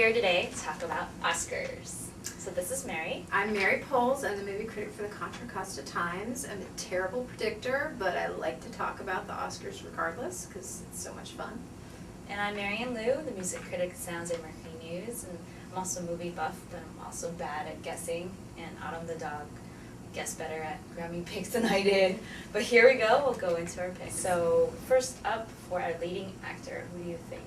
here today to talk about Oscars. So this is Mary. I'm Mary Poles. I'm the movie critic for the Contra Costa Times. I'm a terrible predictor, but I like to talk about the Oscars regardless because it's so much fun. And I'm Marian Liu, the music critic at Sounds and Mercury News, and I'm also a movie buff, but I'm also bad at guessing, and Autumn the dog guessed better at Grammy picks than I did. But here we go, we'll go into our picks. So first up for our leading actor, who do you think?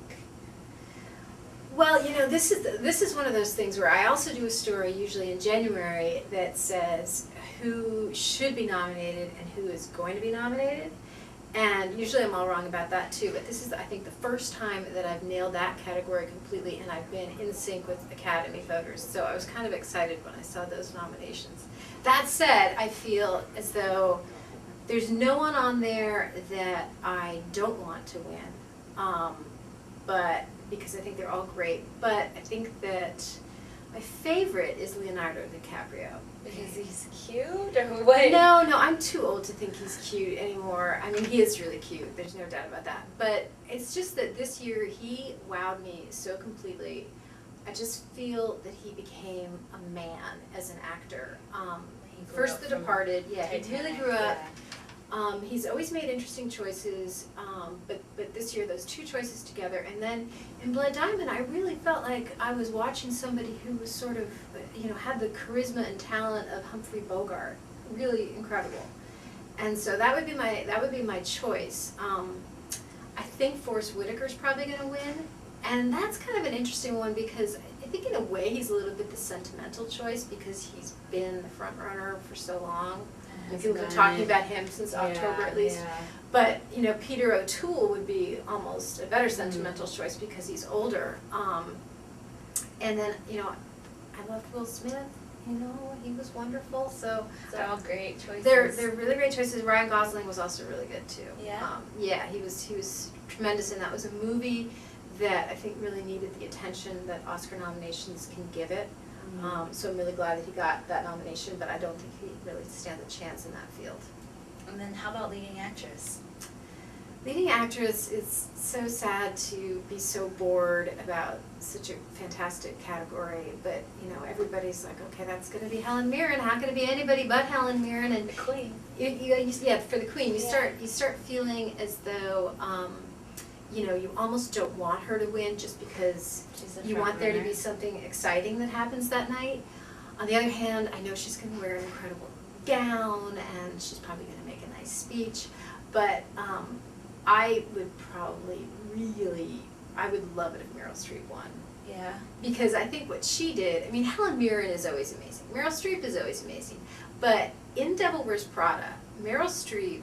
Well, you know, this is one of those things where I also do a story usually in January that says who should be nominated and who is going to be nominated. And usually I'm all wrong about that too, but this is, I think, the first time that I've nailed that category completely and I've been in sync with Academy voters. So I was kind of excited when I saw those nominations. That said, I feel as though there's no one on there that I don't want to win, but because I think they're all great. But I think that my favorite is Leonardo DiCaprio. Because he's cute, or what? No, I'm too old to think he's cute anymore. I mean, he is really cute, there's no doubt about that. But it's just that this year he wowed me so completely. I just feel that he became a man as an actor. First The Departed, yeah, he really grew up. Yeah. He's always made interesting choices, but this year those two choices together, and then in Blood Diamond I really felt like I was watching somebody who was sort of, you know, had the charisma and talent of Humphrey Bogart, really incredible. And so that would be my choice. I think Forrest Whitaker's probably going to win, and that's kind of an interesting one because I think in a way he's a little bit the sentimental choice because he's been the front runner for so long. People have been talking about him since October at least. Yeah. But, you know, Peter O'Toole would be almost a better sentimental choice because he's older. And then, you know, I loved Will Smith. You know, he was wonderful. So they're all great choices. They're really great choices. Ryan Gosling was also really good too. Yeah. Yeah, he was tremendous, and that was a movie that I think really needed the attention that Oscar nominations can give it. So I'm really glad that he got that nomination, but I don't think he really stands a chance in that field. And then how about leading actress? Leading actress, is so sad to be so bored about such a fantastic category, but you know, everybody's like, okay, that's going to be Helen Mirren. How can it be anybody but Helen Mirren? And the Queen. Yeah, for the Queen, you start feeling as though you know, you almost don't want her to win just because you want there to be something exciting that happens that night. On the other hand, I know she's going to wear an incredible gown and she's probably going to make a nice speech, but I would probably I would love it if Meryl Streep won. Yeah. Because I think what she did, I mean, Helen Mirren is always amazing. Meryl Streep is always amazing. But in Devil Wears Prada, Meryl Streep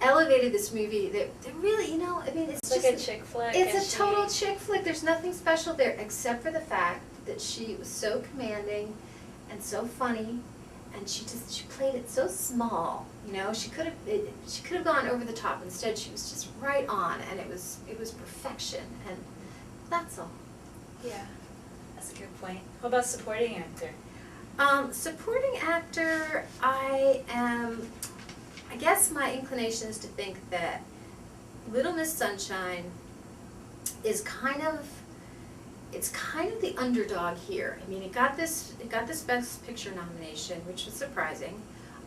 elevated this movie that really, you know, I mean, it's like just a chick flick. It's a total chick flick. There's nothing special there except for the fact that she was so commanding and so funny, and she played it so small. You know, she could have gone over the top. Instead, she was just right on, and it was perfection, and that's all. Yeah, that's a good point. What about supporting actor? Supporting actor, I guess my inclination is to think that Little Miss Sunshine is kind of the underdog here. I mean, it got this Best Picture nomination, which was surprising,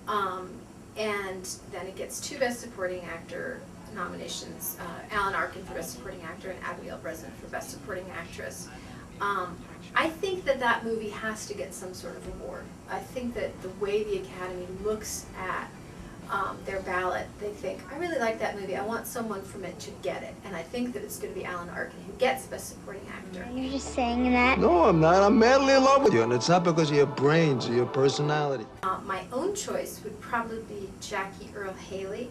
and then it gets two Best Supporting Actor nominations: Alan Arkin for Best Supporting Actor and Abigail Breslin for Best Supporting Actress. I think that movie has to get some sort of award. I think that the way the Academy looks at their ballot, they think, I really like that movie, I want someone from it to get it. And I think that it's going to be Alan Arkin who gets Best Supporting Actor. You're just saying that? No, I'm not. I'm madly in love with you, and it's not because of your brains or your personality. My own choice would probably be Jackie Earle Haley,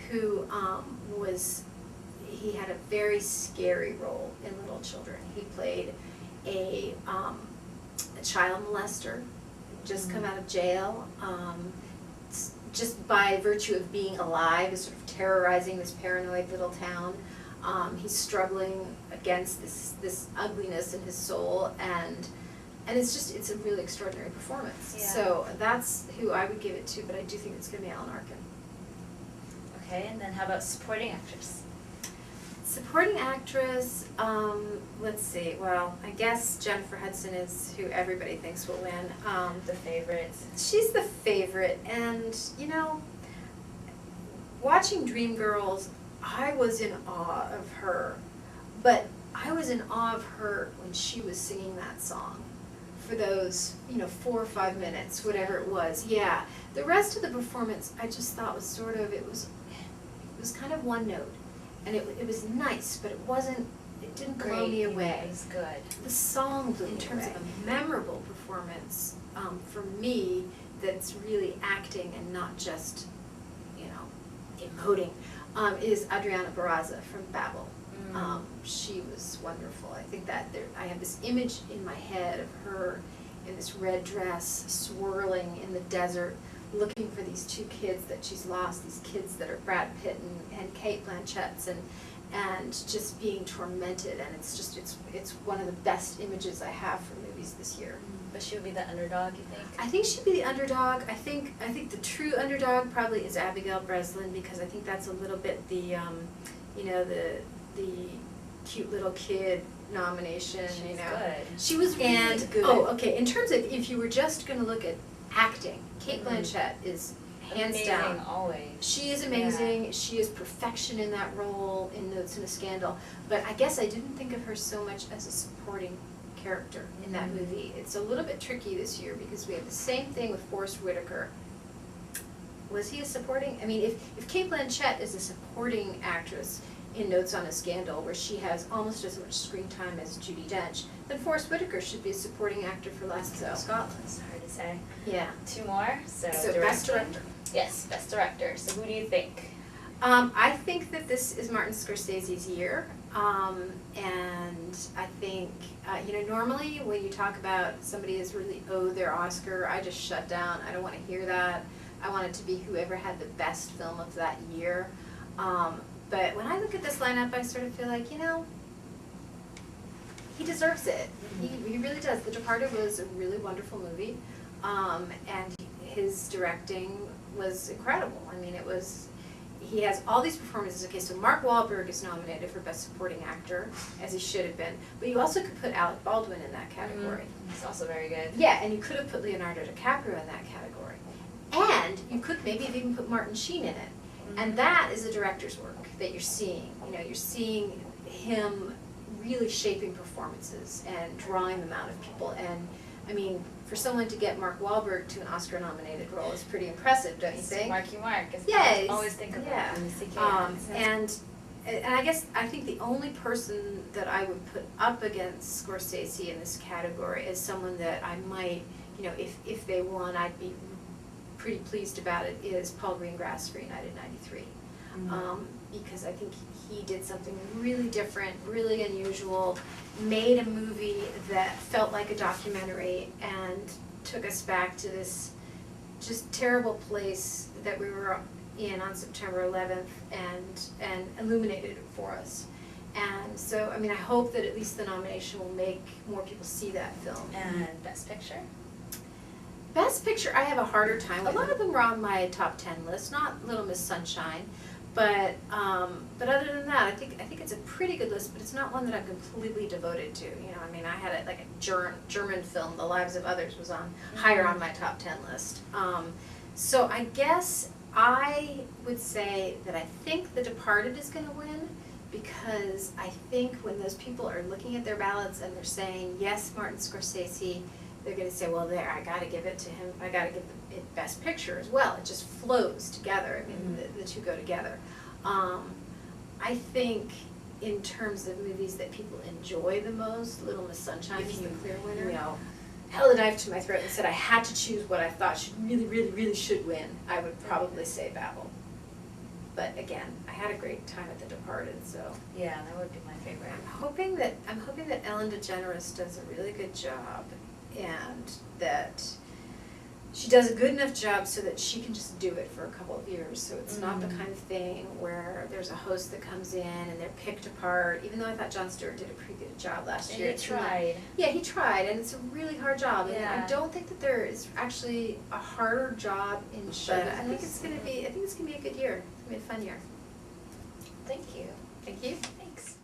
who he had a very scary role in Little Children. He played a child molester, just come out of jail. Just by virtue of being alive, is sort of terrorizing this paranoid little town. He's struggling against this ugliness in his soul, and it's a really extraordinary performance. Yeah. So that's who I would give it to, but I do think it's going to be Alan Arkin. Okay, and then how about supporting actress? Supporting actress, let's see, well, I guess Jennifer Hudson is who everybody thinks will win. The favorites. She's the favorite, and, you know, watching Dreamgirls, I was in awe of her, but I was in awe of her when she was singing that song for those, 4 or 5 minutes, whatever it was. Yeah, the rest of the performance I just thought was sort of, it was kind of one note, and it was nice, but it didn't blow me away. It was good. The song blew me away. In terms of a memorable performance, for me, that's really acting and not just, emoting, is Adriana Barraza from Babel. She was wonderful. I think that I have this image in my head of her in this red dress, swirling in the desert, looking for these 2 kids that she's lost, these kids that are Brad Pitt and Cate Blanchett's, and just being tormented, and it's one of the best images I have for movies this year. But she would be the underdog, you think? I think she'd be the underdog. I think the true underdog probably is Abigail Breslin, because I think that's a little bit the cute little kid nomination. She's good. She was really good. Oh, okay. In terms of if you were just going to look at acting, Cate Blanchett is hands amazing, down. Always. She is amazing. Yeah. She is perfection in that role in Notes in a Scandal. But I guess I didn't think of her so much as a supporting character in that movie. It's a little bit tricky this year because we have the same thing with Forest Whitaker. Was he a supporting? I mean, if Cate Blanchett is a supporting actress in Notes on a Scandal, where she has almost as much screen time as Judi Dench, then Forest Whitaker should be a supporting actor for Last of Scotland. It's hard to say. Yeah. 2 more. So Best Director. Yes, Best Director. So who do you think? I think that this is Martin Scorsese's year, and I think, normally when you talk about somebody is really owed their Oscar, I just shut down. I don't want to hear that. I want it to be whoever had the best film of that year. But when I look at this lineup, I sort of feel like, he deserves it. He really does. The Departed was a really wonderful movie, and his directing was incredible. I mean, he has all these performances. Okay, so Mark Wahlberg is nominated for Best Supporting Actor, as he should have been. But you also could put Alec Baldwin in that category. He's also very good. Yeah, and you could have put Leonardo DiCaprio in that category. And you could maybe have even put Martin Sheen in it. And that is the director's work that you're seeing. You're seeing him really shaping performances and drawing them out of people. And I mean, for someone to get Mark Wahlberg to an Oscar-nominated role is pretty impressive, don't you think? Marky Mark. Yeah, I always think of that when you see and I think the only person that I would put up against Scorsese in this category is someone that I might, if they won, I'd be pretty pleased about it, is Paul Greengrass for United 93. Because I think he did something really different, really unusual, made a movie that felt like a documentary and took us back to this just terrible place that we were in on September 11th and illuminated it for us. And so, I mean, I hope that at least the nomination will make more people see that film. And Best Picture? Best Picture, I have a harder time with. A lot of them were on my top 10 list, not Little Miss Sunshine, but other than that, I think it's a pretty good list, but it's not one that I'm completely devoted to. I mean, I had it like a German film, The Lives of Others, was on higher on my top 10 list. So I guess I would say that I think The Departed is going to win, because I think when those people are looking at their ballots and they're saying, yes, Martin Scorsese, they're going to say, well, there, I got to give it to him. I got to give it Best Picture as well. It just flows together. I mean, the two go together. I think in terms of movies that people enjoy the most, Little Miss Sunshine is the clear winner. Held a knife to my throat and said I had to choose what I thought should really should win, I would probably say Babel. But again, I had a great time at The Departed, so. Yeah, that would be my favorite. I'm hoping that Ellen DeGeneres does a really good job, and that she does a good enough job so that she can just do it for a couple of years. So it's not the kind of thing where there's a host that comes in and they're picked apart, even though I thought Jon Stewart did a pretty good job last year. And he tried. Yeah, he tried, and it's a really hard job. Yeah. And I don't think that there is actually a harder job in show business. I think it's gonna be a good year. It's gonna be a fun year. Thank you. Thank you. Thanks.